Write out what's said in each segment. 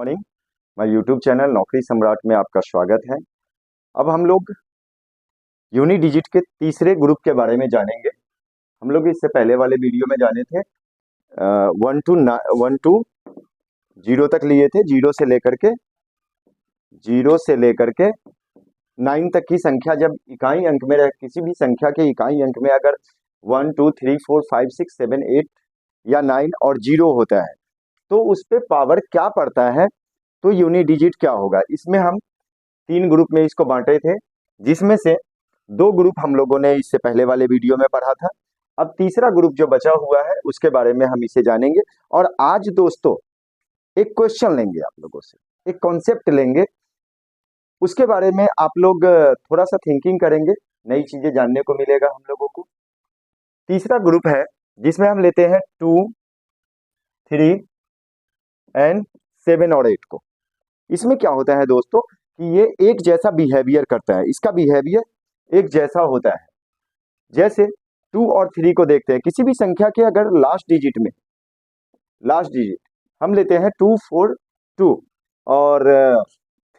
Morning. मैं YouTube channel नौकरी सम्राट में आपका स्वागत है। अब हम लोग यूनी डिजिट के तीसरे ग्रुप के बारे में जानेंगे। हम लोग इससे पहले वाले वीडियो में जाने थे 1 to 0 तक लिए थे। जीरो से लेकर के 9 तक की संख्या जब इकाई अंक में रहे, किसी भी संख्या के इकाई अंक में अगर 1 2 3 4 5 6 7 8 या 9 और 0 होता है तो उस पे पावर क्या पड़ता है, तो यूनी डिजिट क्या होगा। इसमें हम 3 ग्रुप में इसको बांटे थे, जिसमें से 2 ग्रुप हम लोगों ने इससे पहले वाले वीडियो में पढ़ा था। अब तीसरा ग्रुप जो बचा हुआ है उसके बारे में हम इसे जानेंगे। और आज दोस्तों एक क्वेश्चन लेंगे आप लोगों से, एक कॉन्सेप्ट लेंगे, उसके बारे में आप लोग थोड़ा सा थिंकिंग करेंगे, नई चीजें जानने को मिलेगा हम लोगों को। तीसरा ग्रुप है जिसमें हम लेते हैं 2 3 एंड 7 और 8 को। इसमें क्या होता है दोस्तों कि ये एक जैसा बिहेवियर करता है, इसका बिहेवियर एक जैसा होता है। जैसे 2 और 3 को देखते हैं, किसी भी संख्या के अगर लास्ट डिजिट हम लेते हैं 2 4 2 और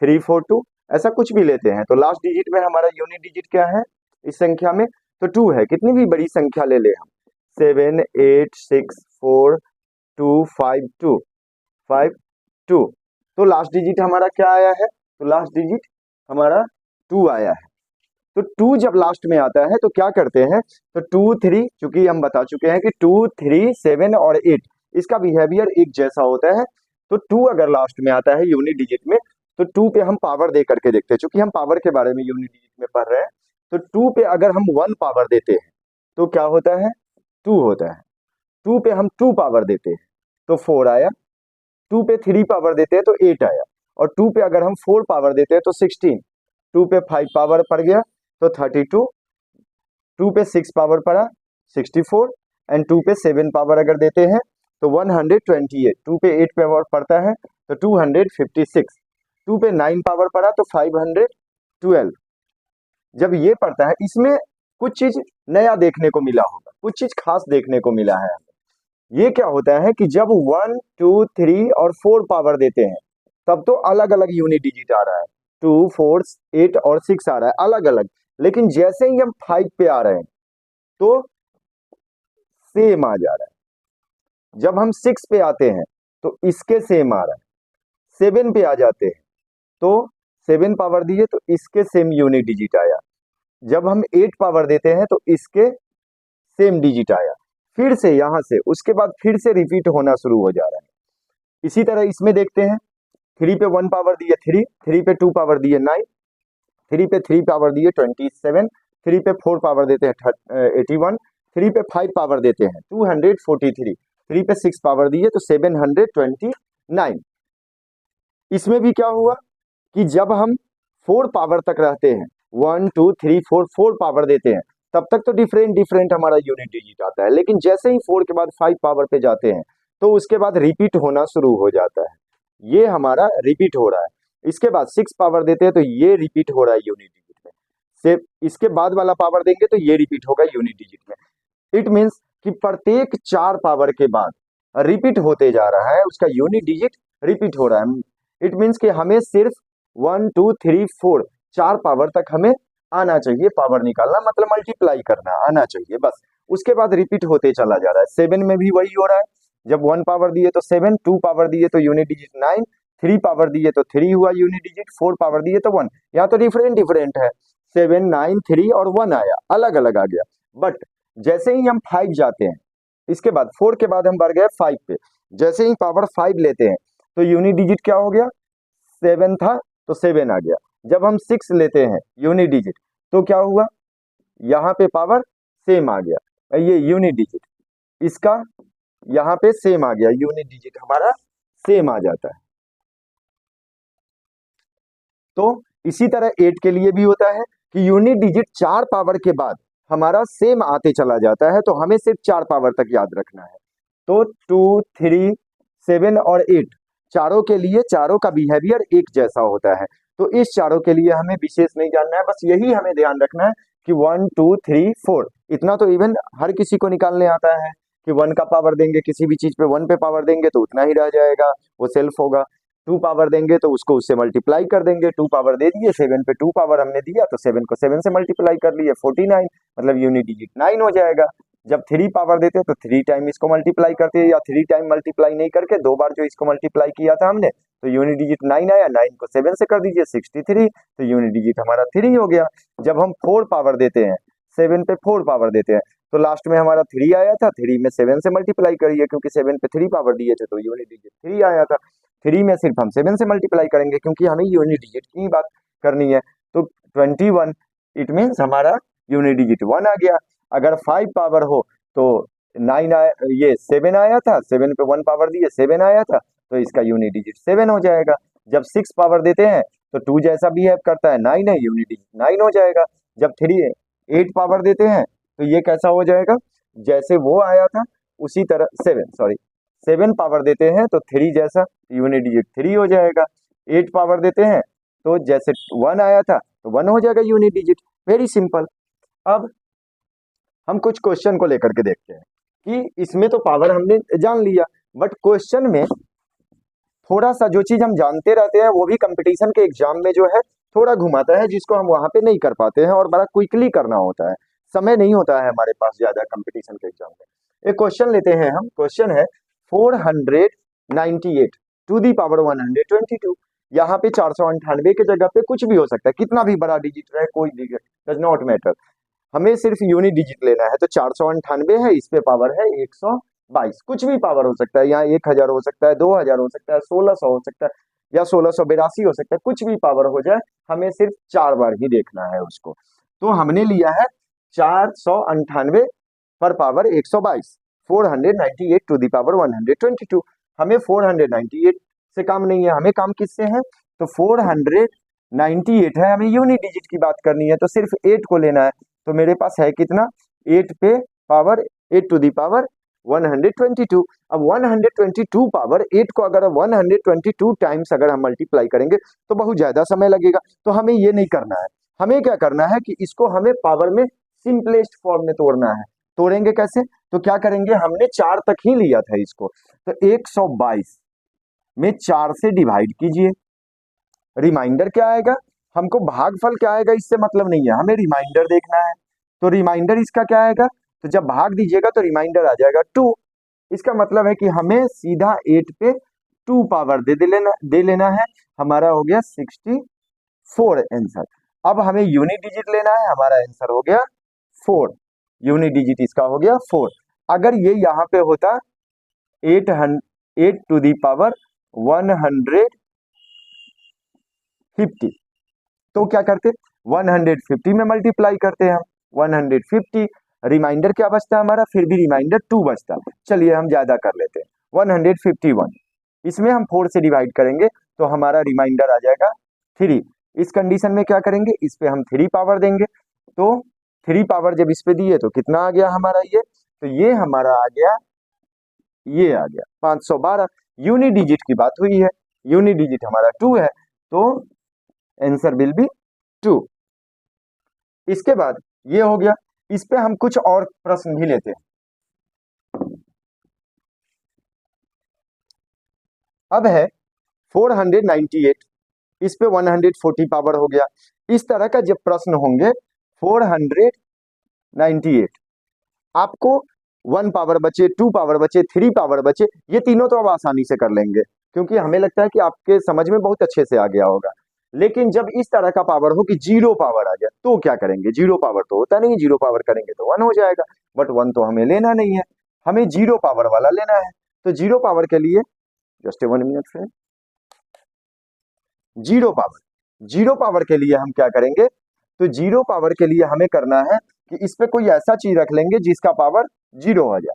3 4 2, ऐसा कुछ भी लेते हैं, तो लास्ट डिजिट में हमारा यूनिट डिजिट क्या है इस संख्या में, तो 2 है। कितनी भी बड़ी संख्या ले ले हम, 7 8 6 4 2 5 2 5 2, तो लास्ट डिजिट हमारा क्या आया है, तो लास्ट डिजिट हमारा 2 आया है। तो 2 जब लास्ट में आता है तो क्या करते हैं, तो 2 3, चूंकि हम बता चुके हैं कि 2 3 7 और 8 इसका बिहेवियर एक जैसा होता है। तो 2 अगर लास्ट में आता है यूनिट डिजिट में तो 2 पे हम पावर दे करके देखते हैं, चूंकि हम पावर के बारे में यूनिट डिजिट में पढ़ रहे हैं। तो 2 पे अगर हम 1 पावर देते हैं तो क्या होता है, 2 होता है। 2 पे हम 2 पावर देते हैं तो 4 आया। 2 पे 3 पावर देते हैं तो 8 आया। और 2 पे अगर हम 4 पावर देते हैं तो 16। 2 पे 5 पावर पड़ गया तो 32। 2 पे 6 पावर पड़ा 64। एंड 2 पे 7 पावर अगर देते हैं तो 128। 2 पे 8 पावर पड़ता है तो 256। 2 पे 9 पावर पड़ा तो 512। जब ये पड़ता है, इसमें कुछ चीज नया देखने को मिला होगा, कुछ चीज खास देखने को मिला है। ये क्या होता है कि जब 1 2 3 और 4 पावर देते हैं तब तो अलग अलग यूनिट डिजिट आ रहा है, 2 4 8 और 6 आ रहा है अलग अलग। लेकिन जैसे ही हम 5 पे आ रहे हैं तो सेम आ जा रहा है। जब हम 6 पे आते हैं तो इसके सेम आ रहा है। 7 पे आ जाते हैं तो 7 पावर दिए तो इसके सेम यूनिट डिजिट आया। जब हम 8 पावर देते हैं तो इसके सेम डिजिट आया। फिर से यहां से उसके बाद फिर से रिपीट होना शुरू हो जा रहा है। इसी तरह इसमें देखते हैं, 3 पे 1 पावर दिए 3, 3 पे 2 पावर दिए 9, 3 पे 3 पावर दिए 27, 3 पे 4 पावर देते हैं 81, 3 पे 5 पावर देते हैं 243, 3 पे 6 पावर दिए तो 729। इसमें भी क्या हुआ कि जब हम 4 पावर तक रहते हैं, 1 2 3 4 4 पावर देते हैं, तब तक तो डिफरेंट हमारा यूनिट डिजिट आता है। लेकिन जैसे ही 4 के बाद 5 पावर पे जाते हैं तो उसके बाद रिपीट होना शुरू हो जाता है। ये हमारा रिपीट हो रहा है। इसके बाद 6 पावर देते हैं तो ये रिपीट हो रहा है यूनिट डिजिट में। से इसके बाद वाला पावर देंगे तो ये रिपीट होगा यूनिट डिजिट में। इट मीन्स कि प्रत्येक 4 पावर के बाद रिपीट होते जा रहा है, उसका यूनिट डिजिट रिपीट हो रहा है। इट मीन्स कि हमें सिर्फ 1 2 3 4 4 पावर तक हमें आना चाहिए, पावर निकालना मतलब मल्टीप्लाई करना आना चाहिए बस। उसके बाद रिपीट होते चला जा रहा है। 7 में भी वही हो रहा है, जब 1 पावर दिए तो 7, 2 पावर दिए तो यूनिट डिजिट 9, 3 पावर दिए तो 3 हुआ यूनिट डिजिट, 4 पावर दिए तो 1। यहाँ तो डिफरेंट है, 7 9 3 और 1 आया, अलग अलग आ गया। बट जैसे ही हम 5 जाते हैं, इसके बाद 4 के बाद हम बढ़ गए 5 पे, जैसे ही पावर 5 लेते हैं तो यूनिट डिजिट क्या हो गया, 7 था तो 7 आ गया। जब हम 6 लेते हैं यूनिट डिजिट तो क्या हुआ, यहाँ पे पावर सेम आ गया, ये यूनिट डिजिट इसका यहाँ पे सेम आ गया, यूनिट डिजिट हमारा सेम आ जाता है। तो इसी तरह 8 के लिए भी होता है कि यूनिट डिजिट 4 पावर के बाद हमारा सेम आते चला जाता है, तो हमें सिर्फ 4 पावर तक याद रखना है। तो 2 3 7 और 8 चारों के लिए चारों का बिहेवियर एक जैसा होता है। तो इस चारों के लिए हमें विशेष नहीं जानना है, बस यही हमें ध्यान रखना है कि 1 2 3 4 इतना तो इवन हर किसी को निकालने आता है कि 1 का पावर देंगे किसी भी चीज पे, 1 पे पावर देंगे तो उतना ही रह जाएगा, वो सेल्फ होगा। 2 पावर देंगे तो उसको उससे मल्टीप्लाई कर देंगे, 2 पावर दे दिए, 7 पे 2 पावर हमने दिया तो 7 को 7 से मल्टीप्लाई कर लिए, 49, मतलब यूनिट डिजिट 9 हो जाएगा। जब 3 पावर देते हैं तो 3 टाइम इसको मल्टीप्लाई करते हैं, या 3 टाइम मल्टीप्लाई नहीं करके 2 बार जो इसको मल्टीप्लाई किया था हमने, तो यूनिट डिजिट 9 आया, 9 को 7 से कर दीजिए 63, तो यूनिट डिजिट हमारा 3 हो गया। जब हम 4 पावर देते हैं, 7 पे 4 पावर देते हैं, तो लास्ट में हमारा 3 आया था, 3 में 7 से मल्टीप्लाई करिए, क्योंकि 7 पे 3 पावर दिए थे तो यूनिट डिजिट 3 आया था। 3 में सिर्फ हम 7 से मल्टीप्लाई करेंगे क्योंकि हमें यूनिट डिजिट की बात करनी है, तो 21, इट मीन्स हमारा यूनिट डिजिट 1 आ गया। अगर 5 पावर हो तो 9 आया, ये 7 आया था, 7 पे 1 पावर दिए 7 आया था, तो इसका यूनिट डिजिट 7 हो जाएगा। जब 6 पावर देते हैं तो 2 जैसा बिहेव करता है, 9 है, यूनिट डिजिट 9 हो जाएगा। जब 8 पावर देते हैं तो ये कैसा हो जाएगा, जैसे वो आया था उसी तरह 7 पावर देते हैं तो 3 जैसा, यूनिट डिजिट 3 हो जाएगा। 8 पावर देते हैं तो जैसे 1 आया था तो 1 हो जाएगा यूनिट डिजिट, वेरी सिंपल। अब हम कुछ क्वेश्चन को लेकर के देखते हैं कि इसमें तो पावर हमने जान लिया, बट क्वेश्चन में थोड़ा सा जो चीज हम जानते रहते हैं वो भी कंपटीशन के एग्जाम में जो है थोड़ा घुमाता है, जिसको हम वहां पे नहीं कर पाते हैं और बड़ा क्विकली करना होता है, समय नहीं होता है हमारे पास ज्यादा कंपटीशन के एग्जाम में। एक क्वेश्चन लेते हैं हम, क्वेश्चन है 498 टू दी पावर 122। यहाँ पे 498 के जगह पे कुछ भी हो सकता है, कितना भी बड़ा डिजिट रहे, कोई डज नॉट मैटर, हमें सिर्फ यूनिट डिजिट लेना है। तो 498 है, इस पे पावर है 122, कुछ भी पावर हो सकता है, यहाँ 1000 हो सकता है, 2000 हो सकता है, 1600 हो सकता है, या 1682 हो सकता है, कुछ भी पावर हो जाए, हमें सिर्फ 4 बार ही देखना है उसको। तो हमने लिया है 498 पर पावर 122, 498 टू दी पावर 122। हमें 498 से काम नहीं है, हमें काम किससे है, तो 498 है, हमें यूनिट डिजिट की बात करनी है, तो सिर्फ 8 को लेना है। तो मेरे पास है कितना, 8 पे पावर 8 टू दी पावर 122। अब 122 पावर 8 को अगर 122 टाइम्स अगर हम मल्टीप्लाई करेंगे तो बहुत ज्यादा समय लगेगा, तो हमें ये नहीं करना है। हमें क्या करना है कि इसको हमें पावर में सिंपलेस्ट फॉर्म में तोड़ना है। तोड़ेंगे कैसे, तो क्या करेंगे, हमने 4 तक ही लिया था इसको, तो 122 में 4 से डिवाइड कीजिए, रिमाइंडर क्या आएगा, हमको भागफल क्या आएगा इससे मतलब नहीं है, हमें रिमाइंडर देखना है। तो रिमाइंडर इसका क्या आएगा, तो जब भाग दीजिएगा तो रिमाइंडर आ जाएगा 2। इसका मतलब है कि हमें सीधा 8 पे 2 पावर दे लेना है, हमारा हो गया 64 आंसर। अब हमें यूनिट डिजिट लेना है, हमारा आंसर हो गया 4, यूनिट डिजिट इसका हो गया 4। अगर ये यहाँ पे होता 8 टू दी पावर 150, तो क्या करते, 150 में मल्टीप्लाई करते हैं हम 150, रिमाइंडर क्या बचता है हमारा, फिर भी रिमाइंडर 2 बचता है। चलिए हम ज्यादा कर लेते हैं, 151, इसमें हम 4 से डिवाइड करेंगे तो हमारा रिमाइंडर आ जाएगा 3। इस कंडीशन में क्या करेंगे, इस पे हम 3 पावर देंगे, तो 3 पावर जब इस पे दिए तो कितना आ गया हमारा ये, तो ये हमारा आ गया, ये आ गया 512। यूनिट डिजिट की बात हुई है, यूनिट डिजिट हमारा 2 है, तो आंसर विल बी 2। इसके बाद ये हो गया, इस पे हम कुछ और प्रश्न भी लेते हैं। अब है 498, इस पे 140 पावर हो गया। इस तरह का जब प्रश्न होंगे 498, आपको 1 पावर बचे, 2 पावर बचे, 3 पावर बचे, ये तीनों तो आप आसानी से कर लेंगे, क्योंकि हमें लगता है कि आपके समझ में बहुत अच्छे से आ गया होगा। लेकिन जब इस तरह का पावर हो कि 0 पावर आ गया तो क्या करेंगे, 0 पावर तो होता नहीं, 0 पावर करेंगे तो 1 हो जाएगा, बट 1 तो हमें लेना नहीं है, हमें 0 पावर वाला लेना है। तो 0 पावर के लिए जस्ट 1 मिनट फ्रेंड, 0 पावर के लिए हम क्या करेंगे, तो 0 पावर के लिए हमें करना है कि इस पे कोई ऐसा चीज रख लेंगे जिसका पावर 0 हो जाए।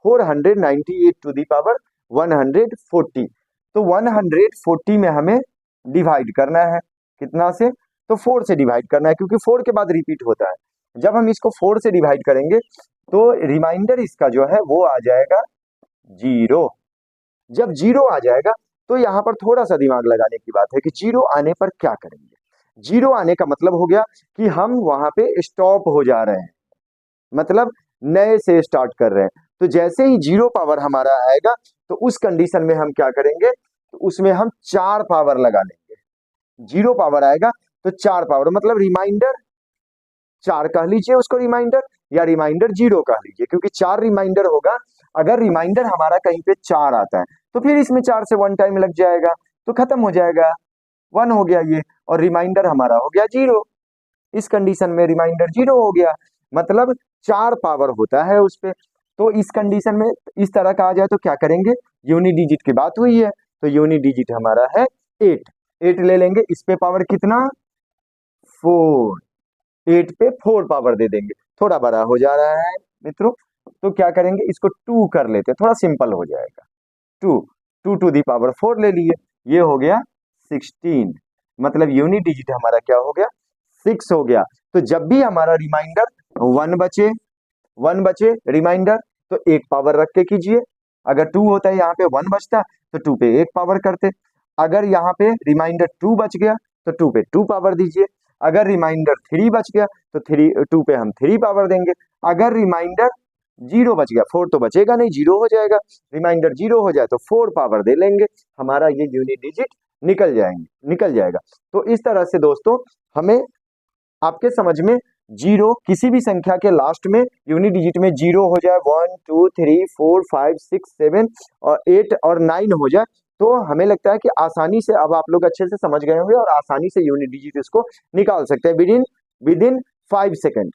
498 टू दी पावर 140, तो 140 में हमें डिवाइड करना है, कितना से, तो 4 से डिवाइड करना है, क्योंकि 4 के बाद रिपीट होता है। जब हम इसको 4 से डिवाइड करेंगे तो रिमाइंडर इसका जो है वो आ जाएगा 0। जब 0 आ जाएगा तो यहां पर थोड़ा सा दिमाग लगाने की बात है कि 0 आने पर क्या करेंगे। 0 आने का मतलब हो गया कि हम वहां पे स्टॉप हो जा रहे हैं, मतलब नए से स्टार्ट कर रहे हैं। तो जैसे ही 0 पावर हमारा आएगा तो उस कंडीशन में हम क्या करेंगे, तो उसमें हम 4 पावर लगा लेंगे। 0 पावर आएगा तो 4 पावर, मतलब रिमाइंडर 4 कह लीजिए उसको रिमाइंडर, या रिमाइंडर 0 कह लीजिए, क्योंकि 4 रिमाइंडर होगा। अगर रिमाइंडर हमारा कहीं पे 4 आता है तो फिर इसमें 4 से 1 टाइम लग जाएगा तो खत्म हो जाएगा, 1 हो गया ये, और रिमाइंडर हमारा हो गया 0। इस कंडीशन में रिमाइंडर 0 हो गया, मतलब 4 पावर होता है उस पे। तो इस कंडीशन में इस तरह का आ जाए तो क्या करेंगे, यूनिट डिजिट की बात हुई है तो यूनिट डिजिट हमारा है 8। 8 ले लेंगे, इस पे पावर कितना, 4। 8 पे 4 पावर दे देंगे, थोड़ा बड़ा हो जा रहा है मित्रों, तो क्या करेंगे, इसको 2 कर लेते हैं, थोड़ा सिंपल हो जाएगा। 2, 2 टू दी पावर 4 ले लिए, ये हो गया 16, मतलब यूनिट डिजिट हमारा क्या हो गया, 6 हो गया। तो जब भी हमारा रिमाइंडर 1 बचे रिमाइंडर, तो 1 पावर रख के कीजिए। अगर 2 होता है यहाँ पे 1 बचता तो 2 पे 1 पावर करते। अगर यहाँ पे रिमाइंडर 2 बच गया तो 2 पे 2 पावर दीजिए। अगर रिमाइंडर 3 बच गया तो 2 पे हम 3 पावर देंगे। अगर रिमाइंडर 0 बच गया, 4 तो बचेगा नहीं, 0 हो जाएगा, रिमाइंडर 0 हो जाए तो 4 पावर दे लेंगे, हमारा ये यूनिट डिजिट निकल जाएगा। तो इस तरह से दोस्तों हमें, आपके समझ में, जीरो किसी भी संख्या के लास्ट में यूनिट डिजिट में 0 हो जाए, 1 2 3 4 5 6 7 और 8 और 9 हो जाए, तो हमें लगता है कि आसानी से अब आप लोग अच्छे से समझ गए होंगे और आसानी से यूनिट डिजिट इसको निकाल सकते हैं विद इन 5 सेकेंड।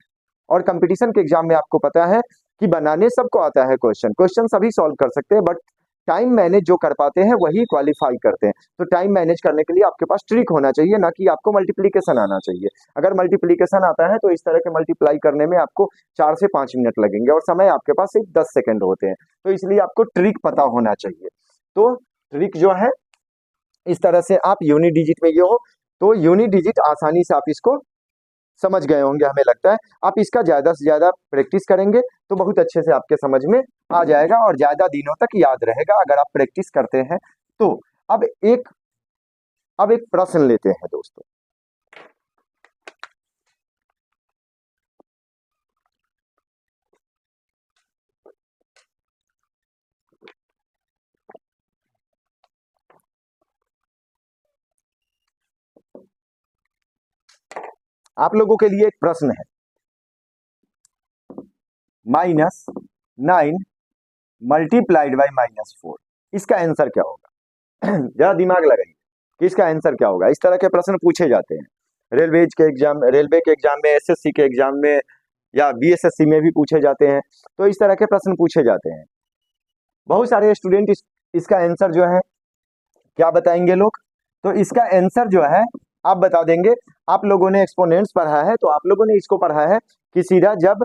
और कंपटीशन के एग्जाम में आपको पता है कि बनाने सबको आता है, क्वेश्चन सभी सॉल्व कर सकते हैं, बट टाइम मैनेज जो कर पाते हैं वही क्वालिफाई करते हैं। तो टाइम मैनेज करने के लिए आपके पास ट्रिक होना चाहिए, ना कि आपको मल्टीप्लीकेशन आना चाहिए। अगर मल्टीप्लीकेशन आता है तो इस तरह के मल्टीप्लाई करने में आपको 4 से 5 मिनट लगेंगे और समय आपके पास सिर्फ 10 सेकंड होते हैं, तो इसलिए आपको ट्रिक पता होना चाहिए। तो ट्रिक जो है, इस तरह से आप यूनिट डिजिट में ये हो, तो यूनिट डिजिट आसानी से आप इसको समझ गए होंगे हमें लगता है। आप इसका ज्यादा से ज्यादा प्रैक्टिस करेंगे तो बहुत अच्छे से आपके समझ में आ जाएगा और ज्यादा दिनों तक याद रहेगा अगर आप प्रैक्टिस करते हैं तो। अब एक अब एक प्रश्न लेते हैं दोस्तों। आप लोगों के लिए एक प्रश्न है, -9 मल्टीप्लाइड बाई -4, इसका आंसर क्या होगा? जरा दिमाग लगाइए कि इसका आंसर क्या होगा। इस तरह के प्रश्न पूछे जाते हैं रेलवे के एग्जाम में, एसएससी के एग्जाम में, या बीएसएससी में भी पूछे जाते हैं। तो इस तरह के प्रश्न पूछे जाते हैं। बहुत सारे स्टूडेंट इसका आंसर जो है क्या बताएंगे लोग, तो इसका आंसर जो है आप बता देंगे। आप लोगों ने एक्सपोनेंट्स पढ़ा है तो आप लोगों ने इसको पढ़ा है कि सीधा जब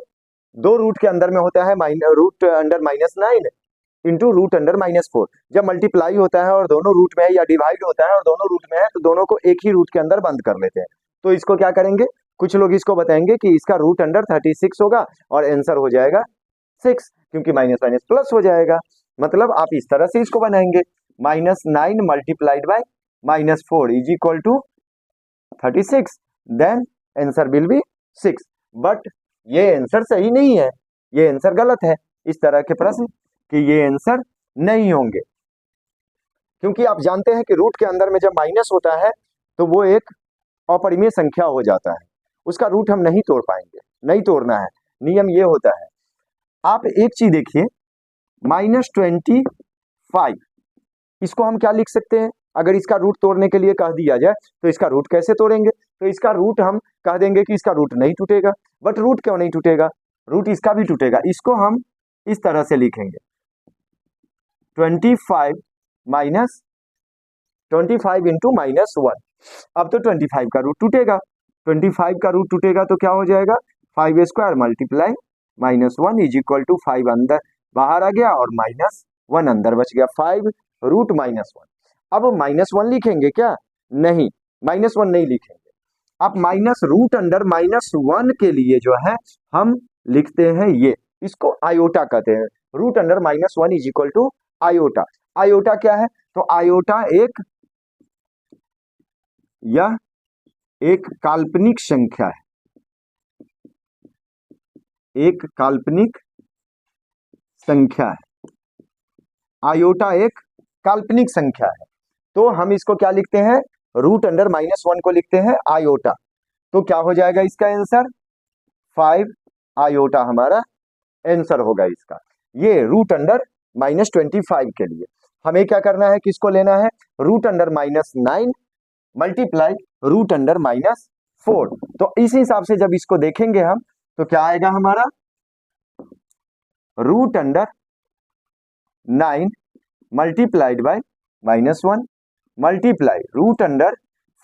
2 रूट के अंदर में होता है root under -9 into root under -4, जब मल्टीप्लाई होता है और दोनों रूट में है, या डिवाइड होता है और दोनों रूट में है, तो दोनों को एक ही रूट के अंदर बंद कर लेते हैं। तो इसको क्या करेंगे, कुछ लोग इसको बताएंगे कि इसका रूट अंडर 36 होगा और आंसर हो जाएगा 6, क्योंकि माइनस माइनस प्लस हो जाएगा। मतलब आप इस तरह से इसको बनाएंगे, -9 multiplied by -4 is equal to 36, then answer will be 6। But ये आंसर सही नहीं है, ये आंसर गलत है। इस तरह के प्रश्न कि ये आंसर नहीं होंगे, क्योंकि आप जानते हैं कि रूट के अंदर में जब माइनस होता है तो वो एक अपरिमेय संख्या हो जाता है, उसका रूट हम नहीं तोड़ पाएंगे, नहीं तोड़ना है, नियम ये होता है। आप एक चीज देखिए, -25, इसको हम क्या लिख सकते हैं, अगर इसका रूट तोड़ने के लिए कह दिया जाए तो इसका रूट कैसे तोड़ेंगे, तो इसका रूट हम कह देंगे कि इसका रूट नहीं टूटेगा। बट रूट क्यों नहीं टूटेगा, रूट इसका भी टूटेगा। इसको हम इस तरह से लिखेंगे, 25 इंटू -1। अब तो 25 का रूट टूटेगा, 25 का रूट टूटेगा तो क्या हो जाएगा, 5² मल्टीप्लाई -1 इज इक्वल टू 5 अंदर बाहर आ गया और -1 अंदर बच गया, 5 रूट -1। अब -1 लिखेंगे क्या, नहीं, -1 नहीं लिखेंगे। अब माइनस रूट अंडर -1 के लिए जो है हम लिखते हैं ये, इसको आयोटा कहते हैं। Root under -1 is equal to iota. Iota क्या है, तो आयोटा यह एक काल्पनिक संख्या है, एक काल्पनिक संख्या है। आयोटा एक काल्पनिक संख्या है। तो हम इसको क्या लिखते हैं, रूट अंडर -1 को लिखते हैं आयोटा। तो क्या हो जाएगा इसका आंसर, 5 आयोटा हमारा आंसर होगा इसका। ये रूट अंडर -25 के लिए हमें क्या करना है, किसको लेना है, root under -9 multiply root under -4। तो इस हिसाब से जब इसको देखेंगे हम तो क्या आएगा हमारा, root under 9 multiplied by -1 multiply root under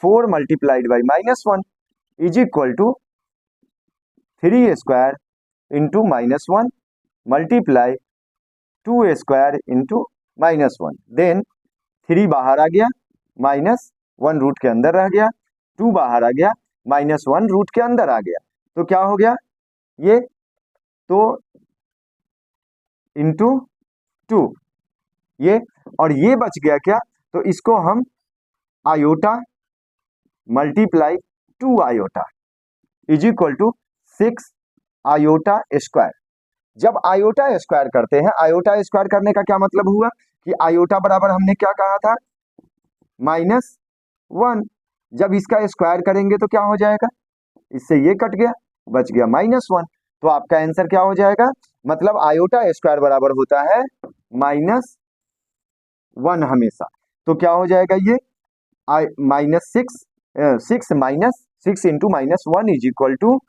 4 multiplied by -1 is equal to 3 square into -1 multiply 2 square into -1। Then 3 बाहर आ गया, -1 रूट के अंदर रह गया, 2 बाहर आ गया, -1 रूट के अंदर आ गया। तो क्या हो गया ये, तो इंटू 2 ये, और ये बच गया क्या, तो इसको हम iota multiply 2 iota is equal to 6 iota square. जब आयोटा स्क्वायर करते हैं, आयोटा स्क्वायर करने का क्या मतलब हुआ कि आयोटा बराबर हमने क्या कहा था, -1। जब इसका स्क्वायर करेंगे तो क्या हो जाएगा, इससे ये कट गया, बच गया -1। तो आपका आंसर क्या हो जाएगा, मतलब आयोटा स्क्वायर बराबर होता है -1 हमेशा। तो क्या हो जाएगा ये, -6 इंटू -1 इज इक्वल टू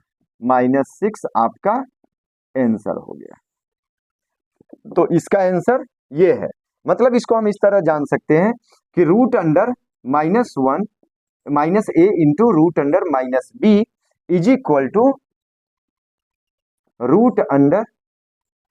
-6 आपका आंसर हो गया। तो इसका आंसर ये है। मतलब इसको हम इस तरह जान सकते हैं कि root under -a into root under -b is equal to root under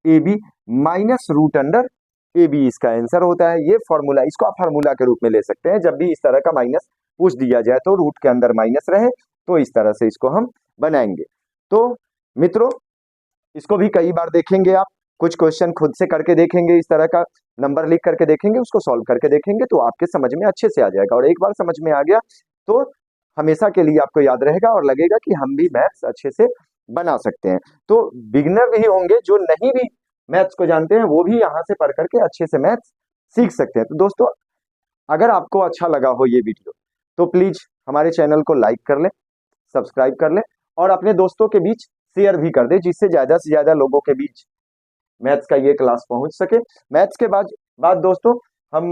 A B minus root under A B, इसका आंसर होता है। ये फॉर्मूला, इसको आप फार्मूला के रूप में ले सकते हैं। जब भी इस तरह का माइनस पूछ दिया जाए तो रूट के अंदर माइनस रहे, तो इस तरह से इसको हम बनाएंगे। तो मित्रों, इसको भी कई बार देखेंगे आप, कुछ क्वेश्चन खुद से करके देखेंगे, इस तरह का नंबर लिख करके देखेंगे, उसको सॉल्व करके देखेंगे, तो आपके समझ में अच्छे से आ जाएगा। और एक बार समझ में आ गया तो हमेशा के लिए आपको याद रहेगा और लगेगा कि हम भी मैथ्स अच्छे से बना सकते हैं। तो बिगिनर भी होंगे, जो नहीं भी मैथ्स को जानते हैं, वो भी यहाँ से पढ़ करके अच्छे से मैथ्स सीख सकते हैं। तो दोस्तों, अगर आपको अच्छा लगा हो ये वीडियो तो प्लीज हमारे चैनल को लाइक कर लें, सब्सक्राइब कर लें और अपने दोस्तों के बीच शेयर भी कर दें, जिससे ज्यादा से ज्यादा लोगों के बीच मैथ्स का ये क्लास पहुंच सके। मैथ्स के बाद दोस्तों हम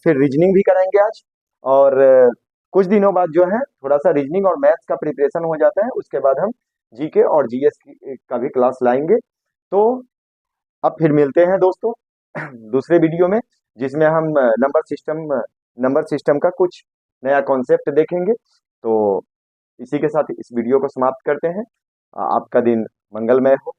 फिर रीजनिंग भी कराएंगे आज, और कुछ दिनों बाद जो है थोड़ा सा रीजनिंग और मैथ्स का प्रिपरेशन हो जाता है, उसके बाद हम जीके और जीएस का भी क्लास लाएंगे। तो अब फिर मिलते हैं दोस्तों दूसरे वीडियो में, जिसमें हम नंबर सिस्टम का कुछ नया कॉन्सेप्ट देखेंगे। तो इसी के साथ इस वीडियो को समाप्त करते हैं। आपका दिन मंगलमय हो।